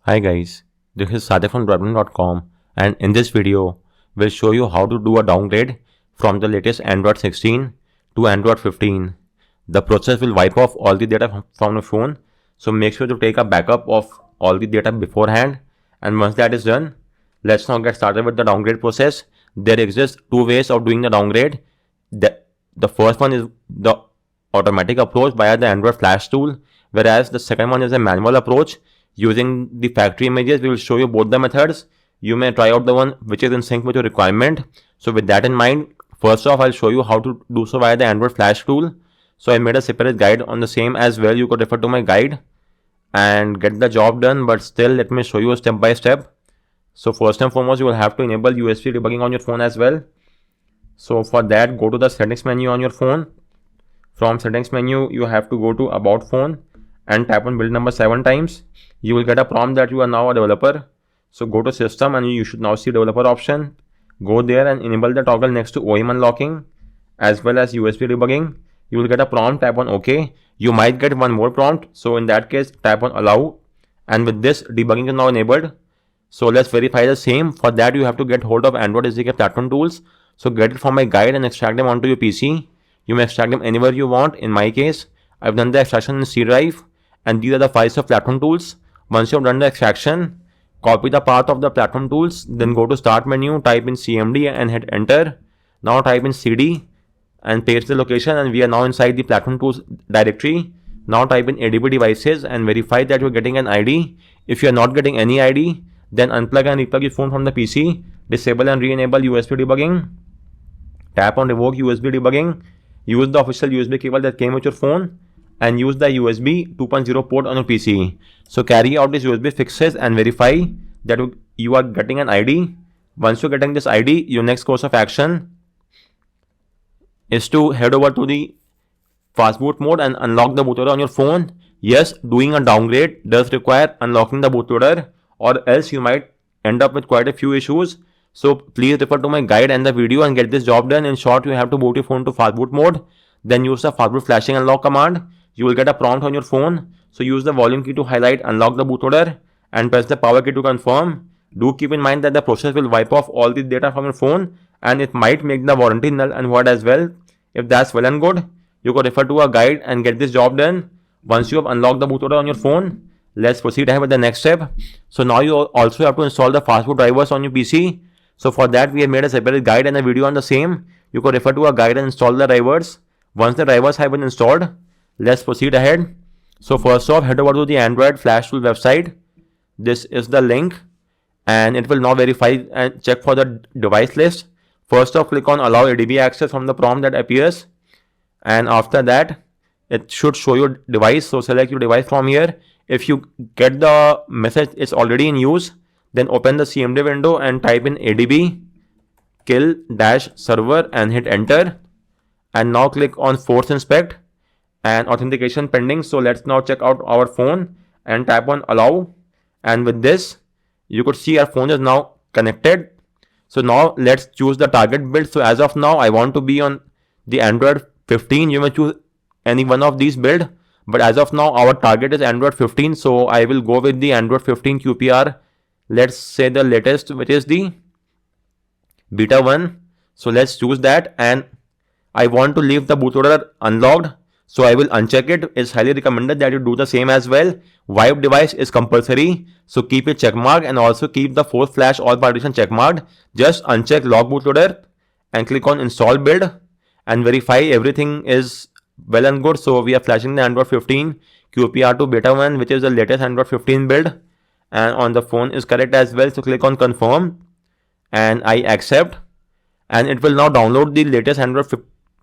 Hi guys, this is Sadik from Downgrade.com, and in this video, we'll show you how to do a downgrade from the latest Android 16 to Android 15. The process will wipe off all the data from the phone, so make sure to take a backup of all the data beforehand. And once that is done, let's now get started with the downgrade process. There exist two ways of doing the downgrade. The first one is the automatic approach via the Android Flash tool, whereas the second one is a manual approach. Using the factory images, we will show you both the methods. You may try out the one which is in sync with your requirement. So with that in mind, first off, I'll show you how to do so via the Android Flash tool. So I made a separate guide on the same as well. You could refer to my guide and get the job done, but still let me show you step by step. So first and foremost, you will have to enable USB debugging on your phone as well. So for that, go to the settings menu on your phone. From settings menu, you have to go to about phone and tap on build number 7 times. You will get a prompt that you are now a developer. So go to system and you should now see developer option. Go there and enable the toggle next to OEM unlocking as well as USB debugging. You will get a prompt, tap on OK. You might get one more prompt. So in that case, tap on allow. And with this, debugging is now enabled. So let's verify the same. For that, you have to get hold of Android SDK platform tools. So get it from my guide and extract them onto your PC. You may extract them anywhere you want. In my case, I've done the extraction in C drive. And these are the files of platform tools. Once you've done the extraction, copy the path of the platform tools, then go to start menu, type in CMD and hit enter. Now type in CD and paste the location, and we are now inside the platform tools directory. Now type in ADB devices and verify that you're getting an ID. If you're not getting any ID, then unplug and replug your phone from the PC. Disable and re-enable USB debugging. Tap on revoke USB debugging. Use the official USB cable that came with your phone and use the USB 2.0 port on your PC. So carry out these USB fixes and verify that you are getting an ID. Once you're getting this ID, your next course of action is to head over to the fastboot mode and unlock the bootloader on your phone. Yes, doing a downgrade does require unlocking the bootloader, or else you might end up with quite a few issues. So please refer to my guide and the video and get this job done. In short, you have to boot your phone to fastboot mode, then use the fastboot flashing unlock command. You will get a prompt on your phone. So use the volume key to highlight unlock the bootloader and press the power key to confirm. Do keep in mind that the process will wipe off all the data from your phone and it might make the warranty null and void as well. If that's well and good, you could refer to a guide and get this job done. Once you have unlocked the bootloader on your phone, let's proceed ahead with the next step. So now you also have to install the fastboot drivers on your PC. So for that, we have made a separate guide and a video on the same. You could refer to a guide and install the drivers. Once the drivers have been installed, let's proceed ahead. So first off, head over to the Android Flash Tool website. This is the link and it will now verify and check for the device list. First off, click on allow ADB access from the prompt that appears. And after that, it should show your device. So select your device from here. If you get the message it's already in use, then open the CMD window and type in ADB kill-server and hit enter. And now click on force inspect and authentication pending. So let's now check out our phone and tap on allow. And with this, you could see our phone is now connected. So now let's choose the target build. So as of now, I want to be on the Android 15. You may choose any one of these build, but as of now, our target is Android 15. So I will go with the Android 15 QPR. Let's say the latest, which is the beta 1. So let's choose that, and I want to leave the bootloader unlocked. So I will uncheck it. It's highly recommended that you do the same as well. Wipe device is compulsory. So keep it checkmarked and also keep the force flash all partition checkmarked. Just uncheck lock bootloader and click on install build and verify everything is well and good. So we are flashing the Android 15 QPR to beta 1, which is the latest Android 15 build. And on the phone is correct as well. So click on confirm and I accept. And it will now download the latest Android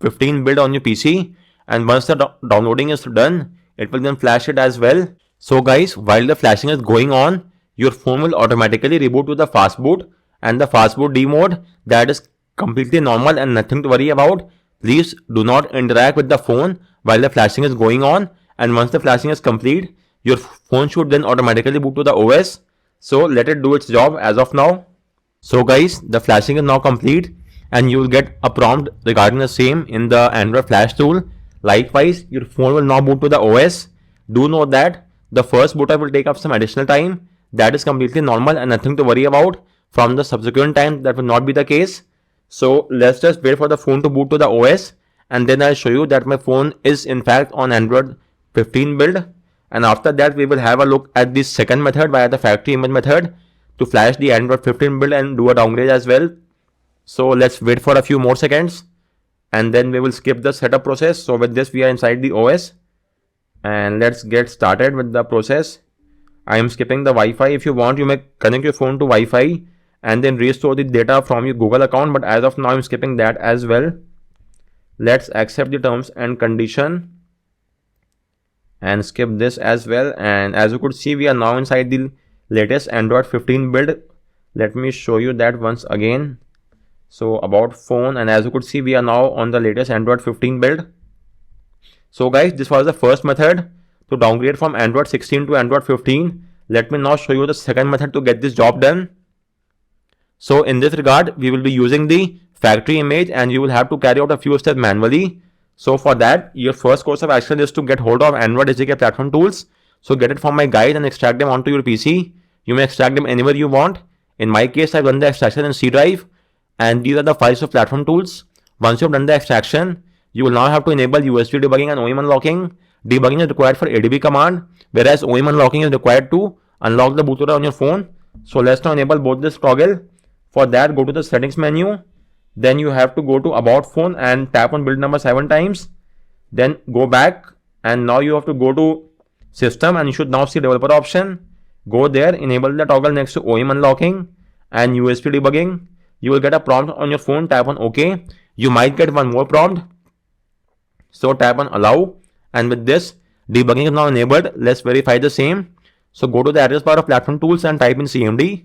15 build on your PC. And once the downloading is done, it will then flash it as well. So guys, while the flashing is going on, your phone will automatically reboot to the fastboot and the fastboot D mode. That is completely normal and nothing to worry about. Please do not interact with the phone while the flashing is going on. And once the flashing is complete, your phone should then automatically boot to the OS. So let it do its job as of now. So guys, the flashing is now complete and you will get a prompt regarding the same in the Android Flash tool. Likewise, your phone will now boot to the OS. Do note that the first bootup will take up some additional time. that is completely normal and nothing to worry about. From the subsequent time, that will not be the case. So let's just wait for the phone to boot to the OS, and then I'll show you that my phone is in fact on Android 15 build. And after that, we will have a look at the second method via the factory image method to flash the Android 15 build and do a downgrade as well. So let's wait for a few more seconds, and then we will skip the setup process. So with this, we are inside the OS, and let's get started with the process. I am skipping the Wi-Fi. If you want, you may connect your phone to Wi-Fi and then restore the data from your Google account, but as of now, I'm skipping that as well. Let's accept the terms and condition and skip this as well. And as you could see, we are now inside the latest Android 15 build. Let me show you that once again. So about phone, and as you could see, we are now on the latest Android 15 build. So guys, this was the first method to downgrade from Android 16 to Android 15. Let me now show you the second method to get this job done. So in this regard, we will be using the factory image, and you will have to carry out a few steps manually. So for that, your first course of action is to get hold of Android SDK platform tools. So get it from my guide and extract them onto your PC. You may extract them anywhere you want. In my case, I've done the extraction in C drive, and these are the files of platform tools. Once you've done the extraction, you will now have to enable USB debugging and OEM unlocking. Debugging is required for ADB command, whereas OEM unlocking is required to unlock the bootloader on your phone. So let's now enable both this toggle. For that, go to the settings menu. Then you have to go to about phone and tap on build number 7 times. Then go back, and now you have to go to system, and you should now see developer option. Go there, enable the toggle next to OEM unlocking and USB debugging. You will get a prompt on your phone. Tap on OK. You might get one more prompt. So tap on allow, and with this, debugging is now enabled. Let's verify the same. So go to the address bar of platform tools and type in CMD,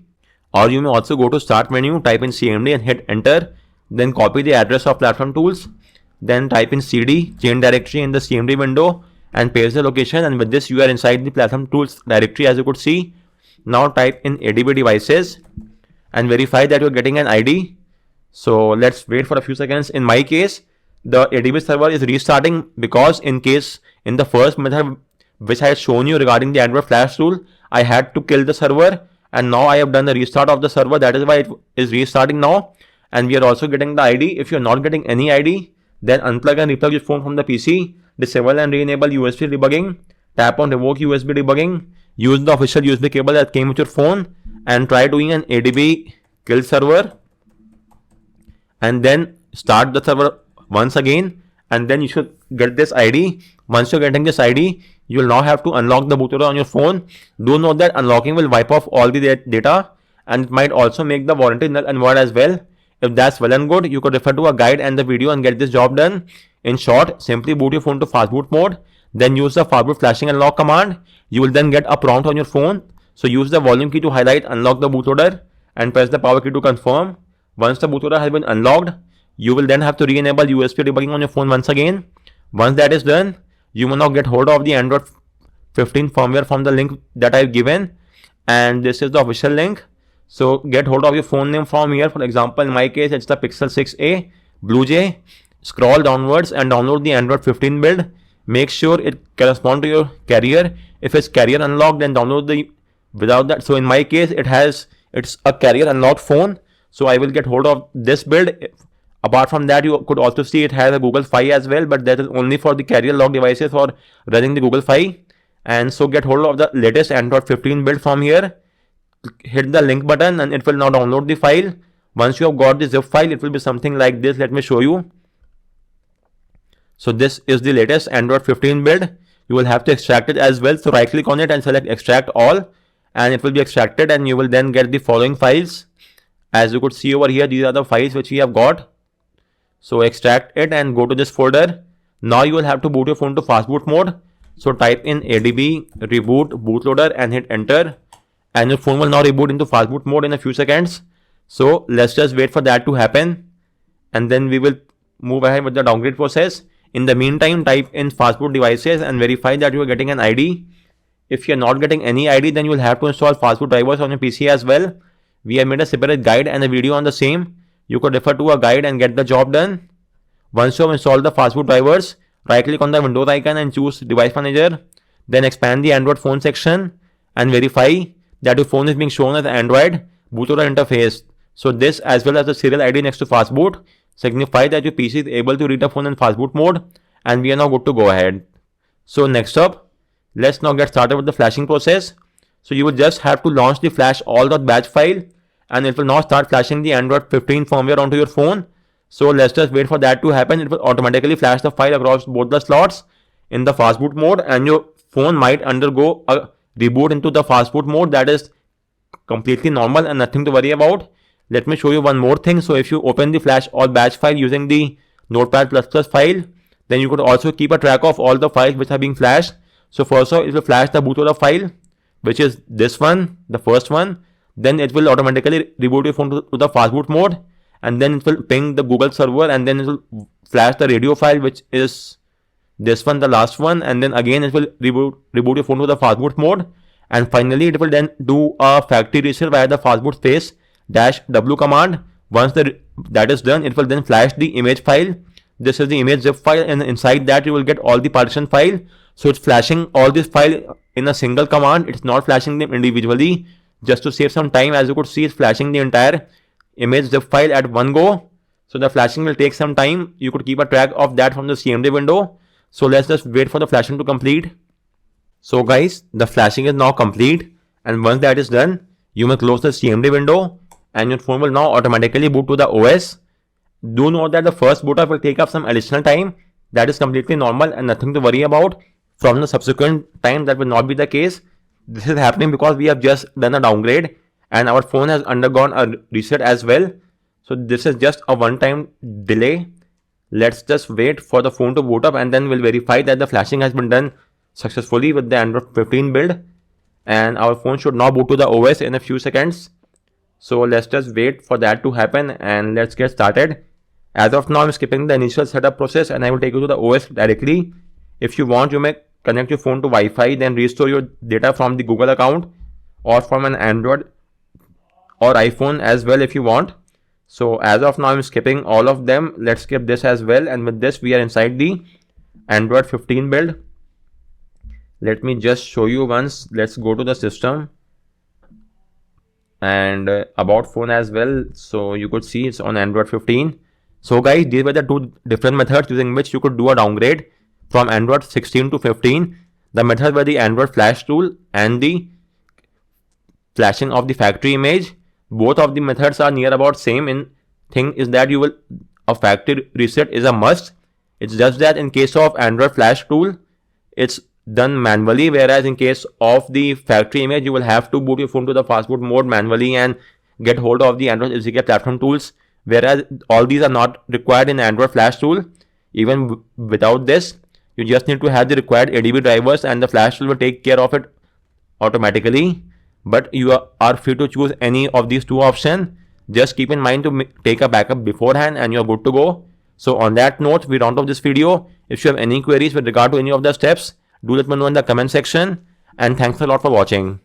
or you may also go to start menu, type in CMD and hit enter. Then copy the address of platform tools. Then type in CD, chain directory in the CMD window, and paste the location. And with this, you are inside the platform tools directory, as you could see. Now type in ADB devices and verify that you're getting an ID. So let's wait for a few seconds. In my case, the ADB server is restarting, because in the first method which I had shown you regarding the Android flash tool, I had to kill the server, and now I have done the restart of the server. That is why it is restarting now, and we are also getting the ID. If you're not getting any ID, then unplug and replug your phone from the PC, disable and re-enable USB debugging, tap on revoke USB debugging, use the official USB cable that came with your phone, and try doing an ADB kill server, and then start the server once again, and then you should get this ID. Once you're getting this ID, you will now have to unlock the bootloader on your phone. Do note that unlocking will wipe off all the data, and it might also make the warranty null and void as well. If that's well and good, you could refer to a guide and the video and get this job done. In short, simply boot your phone to fast boot mode, then use the fast boot flashing unlock command. You will then get a prompt on your phone. So use the volume key to highlight unlock the bootloader and press the power key to confirm. Once the bootloader has been unlocked, you will then have to re-enable USB debugging on your phone once again. Once that is done, you will now get hold of the Android 15 firmware from the link that I've given, and this is the official link. So get hold of your phone name from here. For example, in my case, it's the Pixel 6a Blue Jay. Scroll downwards and download the Android 15 build. Make sure it corresponds to your carrier. If it's carrier unlocked, then download the without that. So in my case, it's a carrier unlocked phone. So I will get hold of this build. Apart from that, you could also see it has a Google Fi as well, but that is only for the carrier locked devices for running the Google Fi. And so get hold of the latest Android 15 build from here. Hit the link button and it will now download the file. Once you have got the zip file, it will be something like this. Let me show you. So this is the latest Android 15 build. You will have to extract it as well. So right click on it and select extract all, and it will be extracted, and you will then get the following files. As you could see over here, these are the files which we have got. So extract it and go to this folder. Now you will have to boot your phone to fast boot mode. So type in ADB reboot bootloader and hit enter, and your phone will now reboot into fast boot mode in a few seconds. So let's just wait for that to happen, and then we will move ahead with the downgrade process. In the meantime, type in fast boot devices and verify that you are getting an ID. If you are not getting any ID, then you will have to install fast boot drivers on your PC as well. We have made a separate guide and a video on the same. You could refer to a guide and get the job done. Once you have installed the fast boot drivers, right click on the Windows icon and choose Device Manager. Then expand the Android phone section and verify that your phone is being shown as Android bootloader interface. So this, as well as the serial ID next to fastboot, signify that your PC is able to read the phone in fastboot mode, and we are now good to go ahead. So next up, let's now get started with the flashing process. So you will just have to launch the flash all.batch file, and it will now start flashing the Android 15 firmware onto your phone. So let's just wait for that to happen. It will automatically flash the file across both the slots in the fastboot mode, and your phone might undergo a reboot into the fastboot mode. That is completely normal and nothing to worry about. Let me show you one more thing. So if you open the flash all batch file using the notepad++ file, then you could also keep a track of all the files which are being flashed. So first of all, it will flash the bootloader file, which is this one, the first one. Then it will automatically reboot your phone to the fastboot mode, and then it will ping the Google server, and then it will flash the radio file, which is this one, the last one, and then again it will reboot your phone to the fastboot mode, and finally it will then do a factory reset via the fastboot space -w command. Once that is done, it will then flash the image file. This is the image zip file, and inside that you will get all the partition file. So it's flashing all this file in a single command. It's not flashing them individually. Just to save some time, as you could see, it's flashing the entire image zip file at one go. So the flashing will take some time. You could keep a track of that from the CMD window. So let's just wait for the flashing to complete. So guys, the flashing is now complete, and once that is done, you may close the CMD window, and your phone will now automatically boot to the OS. Do note that the first boot up will take up some additional time. That is completely normal and nothing to worry about. From the subsequent time, that will not be the case. This is happening because we have just done a downgrade, and our phone has undergone a reset as well. So this is just a one-time delay. Let's just wait for the phone to boot up, and then we'll verify that the flashing has been done successfully with the Android 15 build, and our phone should now boot to the OS in a few seconds. So let's just wait for that to happen, and let's get started. As of now, I'm skipping the initial setup process, and I will take you to the OS directly. If you want, you may connect your phone to Wi-Fi, then restore your data from the Google account or from an Android or iPhone as well if you want. So as of now, I'm skipping all of them. Let's skip this as well, and with this we are inside the Android 15 build. Let me just show you once. Let's go to the system and about phone as well. So you could see it's on Android 15. So guys, these were the two different methods using which you could do a downgrade from Android 16 to 15. The methods were the Android flash tool and the flashing of the factory image. Both of the methods are near about same. In thing is that a factory reset is a must. It's just that in case of Android flash tool, it's done manually, whereas in case of the factory image, you will have to boot your phone to the fastboot mode manually and get hold of the Android SDK platform tools. Whereas all these are not required in Android flash tool. Even without this, you just need to have the required ADB drivers, and the flash tool will take care of it automatically. But you are free to choose any of these two options. Just keep in mind to take a backup beforehand, and you're good to go. So on that note, we round off this video. If you have any queries with regard to any of the steps, do let me know in the comment section, and thanks a lot for watching.